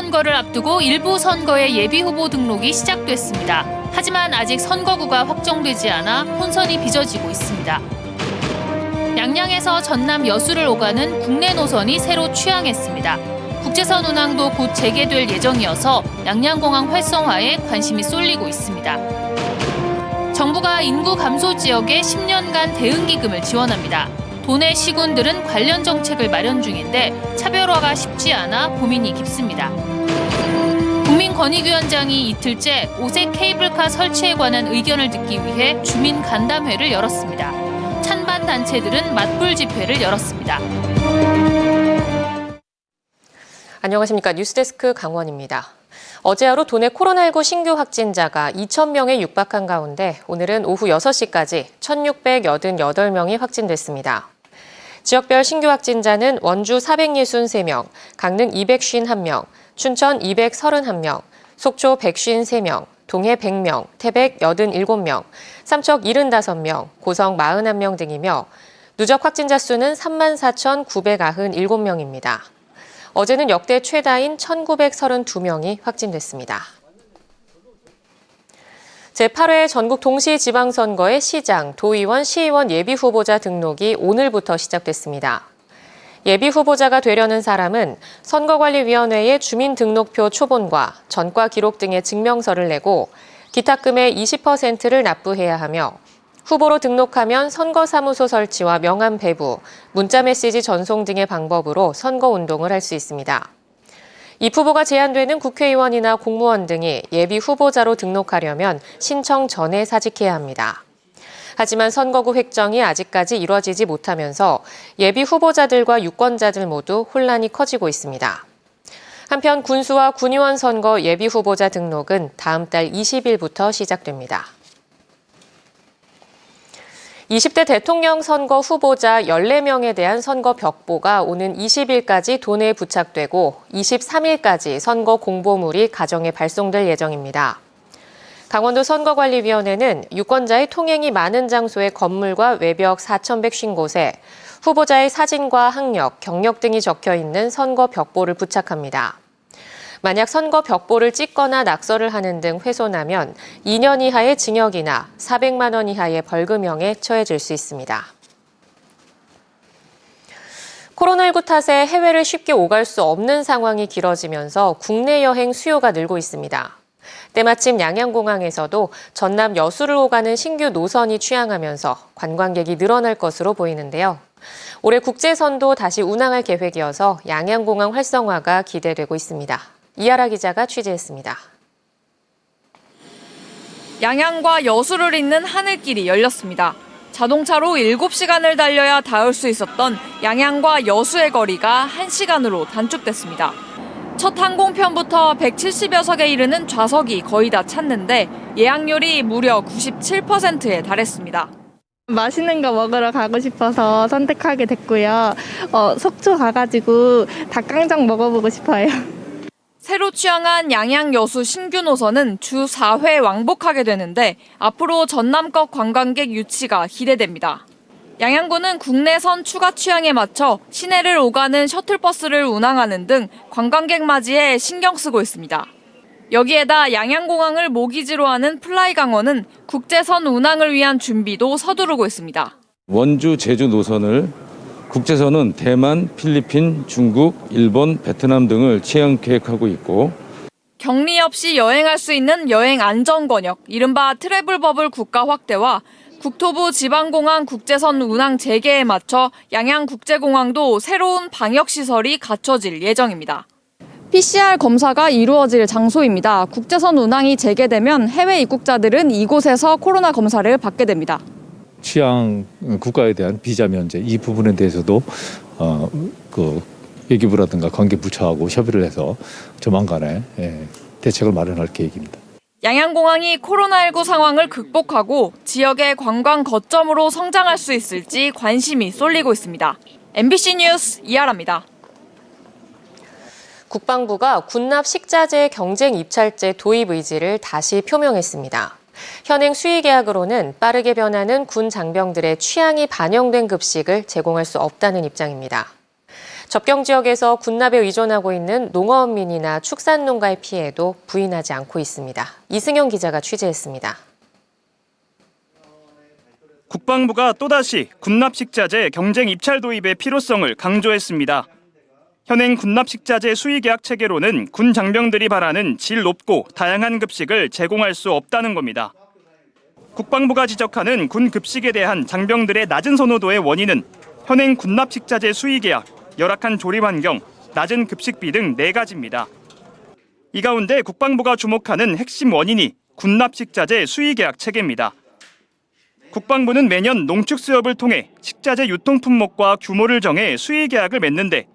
지방선거를 앞두고 일부 선거의 예비후보 등록이 시작됐습니다. 하지만 아직 선거구가 확정되지 않아 혼선이 빚어지고 있습니다. 양양에서 전남 여수를 오가는 국내 노선이 새로 취항했습니다. 국제선 운항도 곧 재개될 예정이어서 양양공항 활성화에 관심이 쏠리고 있습니다. 정부가 인구 감소 지역에 10년간 대응기금을 지원합니다. 도내 시군들은 관련 정책을 마련 중인데 차별화가 쉽지 않아 고민이 깊습니다. 국민권익위원장이 이틀째 오색 케이블카 설치에 관한 의견을 듣기 위해 주민 간담회를 열었습니다. 찬반 단체들은 맞불 집회를 열었습니다. 안녕하십니까. 뉴스데스크 강원입니다. 어제 하루 도내 코로나19 신규 확진자가 2,000명에 육박한 가운데 오늘은 오후 6시까지 1,688명이 확진됐습니다. 지역별 신규 확진자는 원주 463명, 강릉 251명, 춘천 231명, 속초 153명, 동해 100명, 태백 87명, 삼척 75명, 고성 41명 등이며 누적 확진자 수는 34,997명입니다. 어제는 역대 최다인 1,932명이 확진됐습니다. 제8회 전국 동시지방선거의 시장, 도의원, 시의원 예비후보자 등록이 오늘부터 시작됐습니다. 예비후보자가 되려는 사람은 선거관리위원회에 주민등록표 초본과 전과 기록 등의 증명서를 내고 기탁금의 20%를 납부해야 하며 후보로 등록하면 선거사무소 설치와 명함 배부, 문자메시지 전송 등의 방법으로 선거운동을 할 수 있습니다. 입후보가 제한되는 국회의원이나 공무원 등이 예비 후보자로 등록하려면 신청 전에 사직해야 합니다. 하지만 선거구 획정이 아직까지 이뤄지지 못하면서 예비 후보자들과 유권자들 모두 혼란이 커지고 있습니다. 한편 군수와 군의원 선거 예비 후보자 등록은 다음 달 20일부터 시작됩니다. 20대 대통령 선거 후보자 14명에 대한 선거 벽보가 오는 20일까지 도내에 부착되고 23일까지 선거 공보물이 가정에 발송될 예정입니다. 강원도 선거관리위원회는 유권자의 통행이 많은 장소의 건물과 외벽 4,150곳에 후보자의 사진과 학력, 경력 등이 적혀 있는 선거 벽보를 부착합니다. 만약 선거 벽보를 찍거나 낙서를 하는 등 훼손하면 2년 이하의 징역이나 400만 원 이하의 벌금형에 처해질 수 있습니다. 코로나19 탓에 해외를 쉽게 오갈 수 없는 상황이 길어지면서 국내 여행 수요가 늘고 있습니다. 때마침 양양공항에서도 전남 여수를 오가는 신규 노선이 취항하면서 관광객이 늘어날 것으로 보이는데요. 올해 국제선도 다시 운항할 계획이어서 양양공항 활성화가 기대되고 있습니다. 이하라 기자가 취재했습니다. 양양과 여수를 잇는 하늘길이 열렸습니다. 자동차로 7시간을 달려야 닿을 수 있었던 양양과 여수의 거리가 1시간으로 단축됐습니다. 첫 항공편부터 170여 석에 이르는 좌석이 거의 다 찼는데 예약률이 무려 97%에 달했습니다. 맛있는 거 먹으러 가고 싶어서 선택하게 됐고요. 속초 가가지고 닭강정 먹어보고 싶어요. 새로 취항한 양양 여수 신규 노선은 주 4회 왕복하게 되는데 앞으로 전남권 관광객 유치가 기대됩니다. 양양군은 국내선 추가 취항에 맞춰 시내를 오가는 셔틀버스를 운항하는 등 관광객 맞이에 신경 쓰고 있습니다. 여기에다 양양공항을 모기지로 하는 플라이강원은 국제선 운항을 위한 준비도 서두르고 있습니다. 원주, 제주 노선을 국제선은 대만, 필리핀, 중국, 일본, 베트남 등을 취항 계획하고 있고 격리 없이 여행할 수 있는 여행 안전 권역, 이른바 트래블 버블 국가 확대와 국토부 지방공항 국제선 운항 재개에 맞춰 양양국제공항도 새로운 방역시설이 갖춰질 예정입니다. PCR 검사가 이루어질 장소입니다. 국제선 운항이 재개되면 해외 입국자들은 이곳에서 코로나 검사를 받게 됩니다. 취향 국가에 대한 비자 면제 이 부분에 대해서도 외교부라든가 관계부처하고 협의를 해서 조만간에 대책을 마련할 계획입니다. 양양공항이 코로나19 상황을 극복하고 지역의 관광 거점으로 성장할 수 있을지 관심이 쏠리고 있습니다. MBC 뉴스 이하라입니다. 국방부가 군납 식자재 경쟁 입찰제 도입 의지를 다시 표명했습니다. 현행 수의 계약으로는 빠르게 변하는 군 장병들의 취향이 반영된 급식을 제공할 수 없다는 입장입니다. 접경 지역에서 군납에 의존하고 있는 농어민이나 축산농가의 피해도 부인하지 않고 있습니다. 이승현 기자가 취재했습니다. 국방부가 또다시 군납식자재 경쟁 입찰 도입의 필요성을 강조했습니다. 현행 군납식자재 수의계약 체계로는 군 장병들이 바라는 질 높고 다양한 급식을 제공할 수 없다는 겁니다. 국방부가 지적하는 군 급식에 대한 장병들의 낮은 선호도의 원인은 현행 군납식자재 수의계약, 열악한 조립 환경, 낮은 급식비 등 4가지입니다. 이 가운데 국방부가 주목하는 핵심 원인이 군납식자재 수의계약 체계입니다. 국방부는 매년 농축수협을 통해 식자재 유통 품목과 규모를 정해 수의계약을 맺는데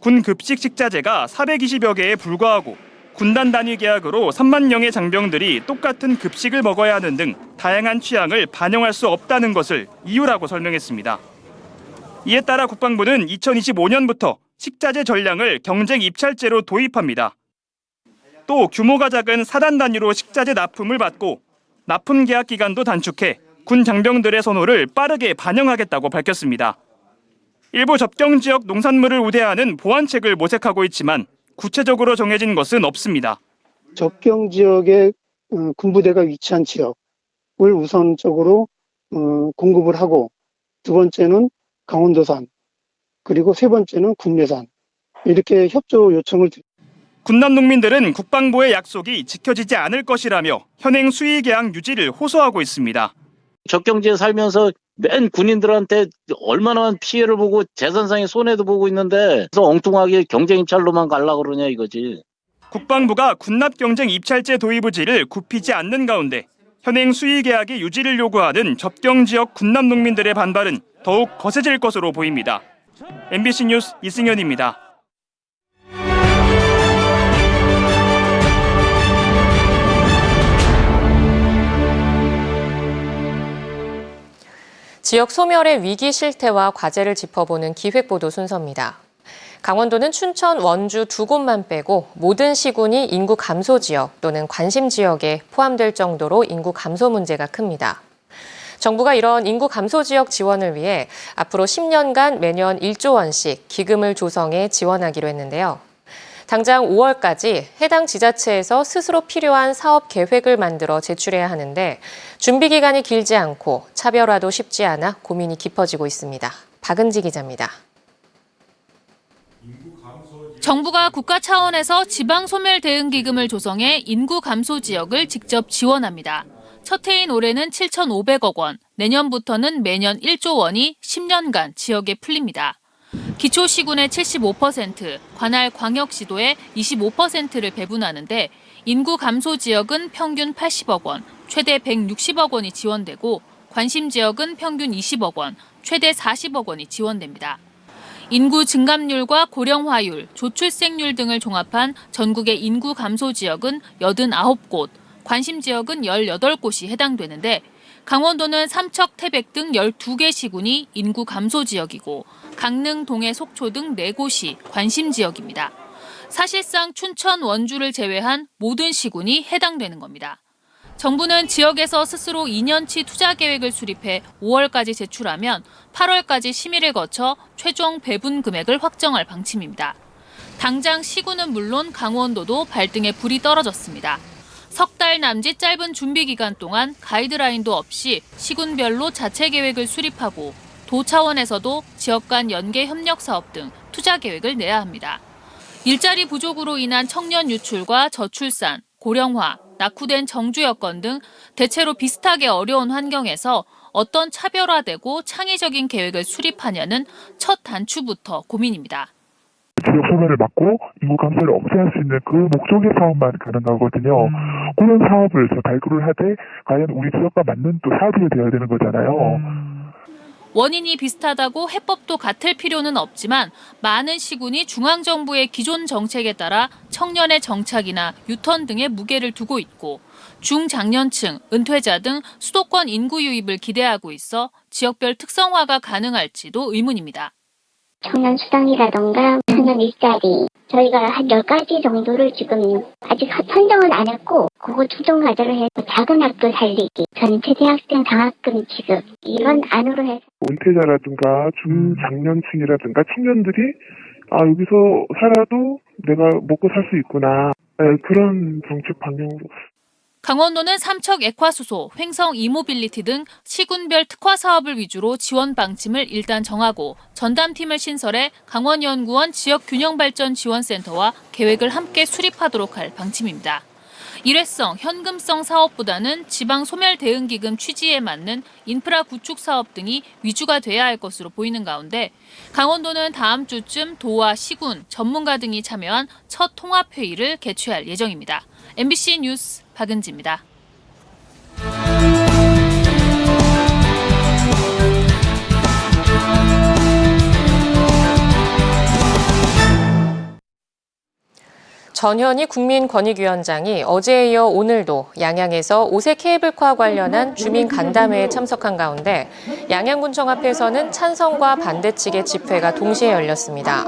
군 급식 식자재가 420여 개에 불과하고 군단 단위 계약으로 3만 명의 장병들이 똑같은 급식을 먹어야 하는 등 다양한 취향을 반영할 수 없다는 것을 이유라고 설명했습니다. 이에 따라 국방부는 2025년부터 식자재 전량을 경쟁 입찰제로 도입합니다. 또 규모가 작은 사단 단위로 식자재 납품을 받고 납품 계약 기간도 단축해 군 장병들의 선호를 빠르게 반영하겠다고 밝혔습니다. 일부 접경 지역 농산물을 우대하는 보완책을 모색하고 있지만 구체적으로 정해진 것은 없습니다. 접경 지역에 군부대가 위치한 지역을 우선적으로 공급을 하고 두 번째는 강원도산 그리고 세 번째는 국내산 이렇게 협조 요청을 드립니다. 군남 농민들은 국방부의 약속이 지켜지지 않을 것이라며 현행 수의 계약 유지를 호소하고 있습니다. 접경지에 살면서 맨 군인들한테 얼마나 피해를 보고 재산상의 손해도 보고 있는데 그래서 엉뚱하게 경쟁 입찰로만 가려고 그러냐 이거지. 국방부가 군납 경쟁 입찰제 도입 의지를 굽히지 않는 가운데 현행 수의 계약의 유지를 요구하는 접경 지역 군남 농민들의 반발은 더욱 거세질 것으로 보입니다. MBC 뉴스 이승현입니다. 지역 소멸의 위기 실태와 과제를 짚어보는 기획보도 순서입니다. 강원도는 춘천, 원주 두 곳만 빼고 모든 시군이 인구 감소 지역 또는 관심 지역에 포함될 정도로 인구 감소 문제가 큽니다. 정부가 이런 인구 감소 지역 지원을 위해 앞으로 10년간 매년 1조 원씩 기금을 조성해 지원하기로 했는데요. 당장 5월까지 해당 지자체에서 스스로 필요한 사업 계획을 만들어 제출해야 하는데 준비 기간이 길지 않고 차별화도 쉽지 않아 고민이 깊어지고 있습니다. 박은지 기자입니다. 정부가 국가 차원에서 지방소멸 대응 기금을 조성해 인구 감소 지역을 직접 지원합니다. 첫 해인 올해는 7,500억 원, 내년부터는 매년 1조 원이 10년간 지역에 풀립니다. 기초시군의 75%, 관할 광역시도의 25%를 배분하는데 인구 감소 지역은 평균 80억 원, 최대 160억 원이 지원되고 관심 지역은 평균 20억 원, 최대 40억 원이 지원됩니다. 인구 증감률과 고령화율, 조출생률 등을 종합한 전국의 인구 감소 지역은 89곳, 관심 지역은 18곳이 해당되는데 강원도는 삼척, 태백 등 12개 시군이 인구 감소 지역이고 강릉, 동해, 속초 등 4곳이 관심 지역입니다. 사실상 춘천, 원주를 제외한 모든 시군이 해당되는 겁니다. 정부는 지역에서 스스로 2년치 투자 계획을 수립해 5월까지 제출하면 8월까지 심의를 거쳐 최종 배분 금액을 확정할 방침입니다. 당장 시군은 물론 강원도도 발등에 불이 떨어졌습니다. 석 달 남짓 짧은 준비 기간 동안 가이드라인도 없이 시군별로 자체 계획을 수립하고 도 차원에서도 지역 간 연계 협력 사업 등 투자 계획을 내야 합니다. 일자리 부족으로 인한 청년 유출과 저출산, 고령화, 낙후된 정주 여건 등 대체로 비슷하게 어려운 환경에서 어떤 차별화되고 창의적인 계획을 수립하냐는 첫 단추부터 고민입니다. 지역 소멸을 막고 인구 감소를 억제할 수 있는 그 목적의 사업만 가능하거든요. 그런 사업을 발굴을 하되 과연 우리 지역과 맞는 또 사업이 되어야 되는 거잖아요. 원인이 비슷하다고 해법도 같을 필요는 없지만 많은 시군이 중앙정부의 기존 정책에 따라 청년의 정착이나 유턴 등의 무게를 두고 있고 중장년층, 은퇴자 등 수도권 인구 유입을 기대하고 있어 지역별 특성화가 가능할지도 의문입니다. 청년 수당이라던가 5,000원 일자리 저희가 한 10가지 정도를 지금 아직 선정은 안 했고 그거 최종 과제를 해서 작은 학교 살리기, 전체 대학생 장학금 지급 이런 안으로 해서 은퇴자라든가 중장년층이라든가 청년들이 여기서 살아도 내가 먹고 살 수 있구나. 그런 정책 방향으로. 강원도는 삼척 액화수소, 횡성 이모빌리티 등 시군별 특화 사업을 위주로 지원 방침을 일단 정하고 전담팀을 신설해 강원연구원 지역균형발전지원센터와 계획을 함께 수립하도록 할 방침입니다. 일회성, 현금성 사업보다는 지방소멸대응기금 취지에 맞는 인프라 구축 사업 등이 위주가 돼야 할 것으로 보이는 가운데 강원도는 다음 주쯤 도와 시군, 전문가 등이 참여한 첫 통합회의를 개최할 예정입니다. MBC 뉴스 박은지입니다. 전현희 국민권익위원장이 어제에 이어 오늘도 양양에서 5세 케이블카 관련한 주민 간담회에 참석한 가운데 양양군청 앞에서는 찬성과 반대 측의 집회가 동시에 열렸습니다.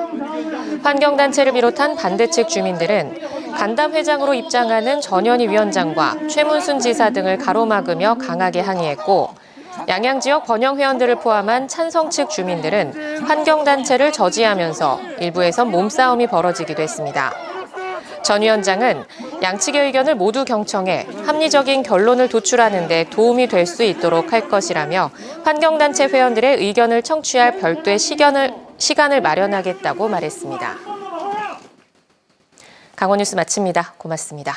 환경단체를 비롯한 반대 측 주민들은 간담회장으로 입장하는 전현희 위원장과 최문순 지사 등을 가로막으며 강하게 항의했고 양양 지역 번영회원들을 포함한 찬성 측 주민들은 환경단체를 저지하면서 일부에선 몸싸움이 벌어지기도 했습니다. 전 위원장은 양측의 의견을 모두 경청해 합리적인 결론을 도출하는 데 도움이 될 수 있도록 할 것이라며 환경단체 회원들의 의견을 청취할 별도의 시간을 마련하겠다고 말했습니다. 강원뉴스 마칩니다. 고맙습니다.